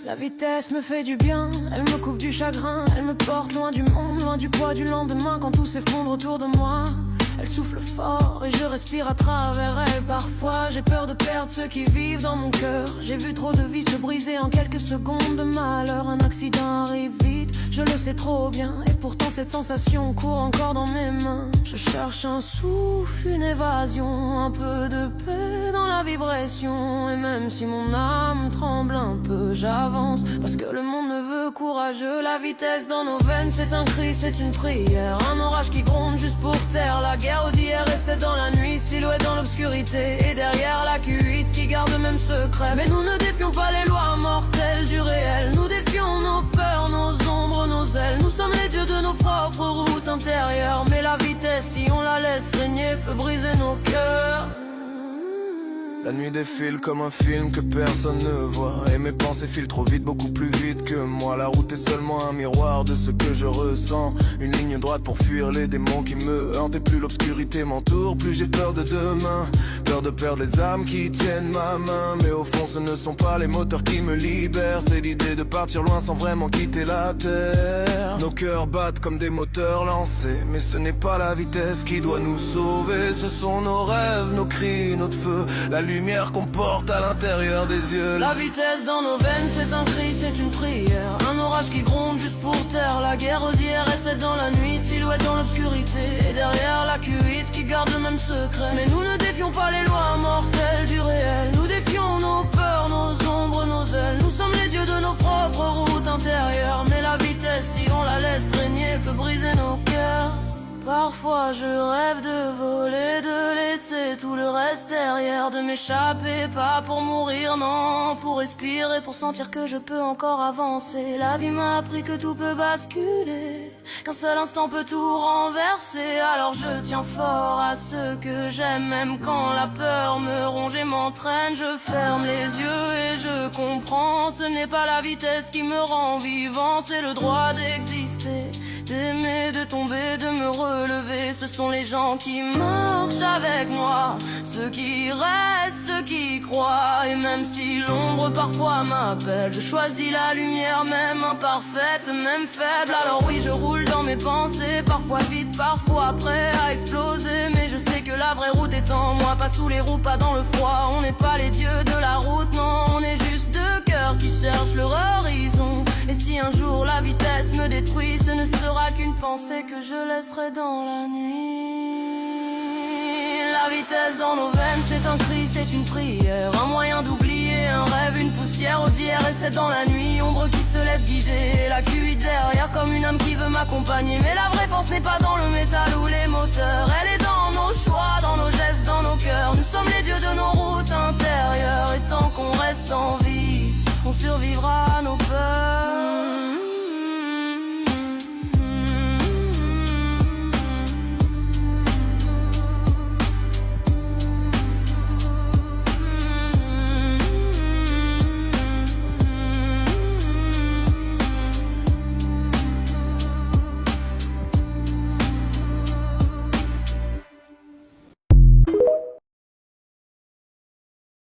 La vitesse me fait du bien, elle me coupe du chagrin. Elle me porte loin du monde, loin du poids du lendemain. Quand tout s'effondre autour de moi, elle souffle fort et je respire à travers elle. Parfois j'ai peur de perdre ceux qui vivent dans mon cœur. J'ai vu trop de vies se briser en quelques secondes de malheur. Un accident arrive vite, je le sais trop bien. Et pourtant cette sensation court encore dans mes mains. Je cherche un souffle, une évasion, un peu de paix dans la vibration. Et même si mon âme tremble un peu, j'avance parce que le monde me veut courageux. La vitesse dans nos veines, c'est un cri, c'est une prière. Un orage qui gronde juste pour taire la guerre d'hier. Et c'est dans la nuit, silhouette dans l'obscurité. Et derrière la Q8 qui garde le même secret. Mais nous ne défions pas les lois mortelles du réel. Nous défions nos peurs, nos ombres, nos ailes. Nous sommes les dieux de nos propres routes intérieures. Mais la vitesse, si on la laisse régner, peut briser nos cœurs. La nuit défile comme un film que personne ne voit. Et mes pensées filent trop vite, beaucoup plus vite que moi. La route est seulement un miroir de ce que je ressens. Une ligne droite pour fuir les démons qui me hantent. Et plus l'obscurité m'entoure, plus j'ai peur de demain. Peur de perdre les âmes qui tiennent ma main. Mais au fond ce ne sont pas les moteurs qui me libèrent. C'est l'idée de partir loin sans vraiment quitter la terre. Nos cœurs battent comme des moteurs lancés. Mais ce n'est pas la vitesse qui doit nous sauver. Ce sont nos rêves, nos cris, notre feu. La lumière qu'on porte à l'intérieur des yeux. La vitesse dans nos veines, c'est un cri, c'est une prière. Un orage qui gronde juste pour taire la guerre d'hier. Et c'est dans la nuit, silhouette dans l'obscurité. Et derrière la Q8 qui garde le même secret. Mais nous ne défions pas les lois mortelles du réel. Nous défions nos peurs, nos ombres, nos ailes. Nous sommes les dieux de nos propres routes intérieures. Mais la vitesse, si on la laisse régner, peut briser nos cœurs. Parfois je rêve de voler, de laisser tout le reste derrière. De m'échapper, pas pour mourir, non, pour respirer, pour sentir que je peux encore avancer. La vie m'a appris que tout peut basculer, qu'un seul instant peut tout renverser. Alors je tiens fort à ce que j'aime, même quand la peur me ronge et m'entraîne. Je ferme les yeux et je comprends, ce n'est pas la vitesse qui me rend vivant. C'est le droit d'exister, d'aimer, de tomber, de me relever. Ce sont les gens qui marchent avec moi, ceux qui restent, ceux qui croient. Et même si l'ombre parfois m'appelle, je choisis la lumière, même imparfaite, même faible. Alors oui, je roule dans mes pensées, parfois vite, parfois prêt à exploser. Mais je sais que la vraie route est en moi, pas sous les roues, pas dans le froid. On n'est pas les dieux de la route, non, on est juste deux cœurs qui cherchent leur horizon. Et si un jour la vitesse me détruit, ce ne sera qu'une pensée que je laisserai dans la nuit. La vitesse dans nos veines, c'est un cri, c'est une prière. Un moyen d'oublier un rêve, une poussière au d'hier. Et c'est dans la nuit, ombre qui se laisse guider. La Q8 derrière comme une âme qui veut m'accompagner. Mais la vraie force n'est pas dans le métal ou les moteurs. Elle est dans nos choix, dans nos gestes, dans nos cœurs. Nous sommes les dieux de nos routes intérieures. Et tant qu'on reste en vie, on survivra à nos peurs.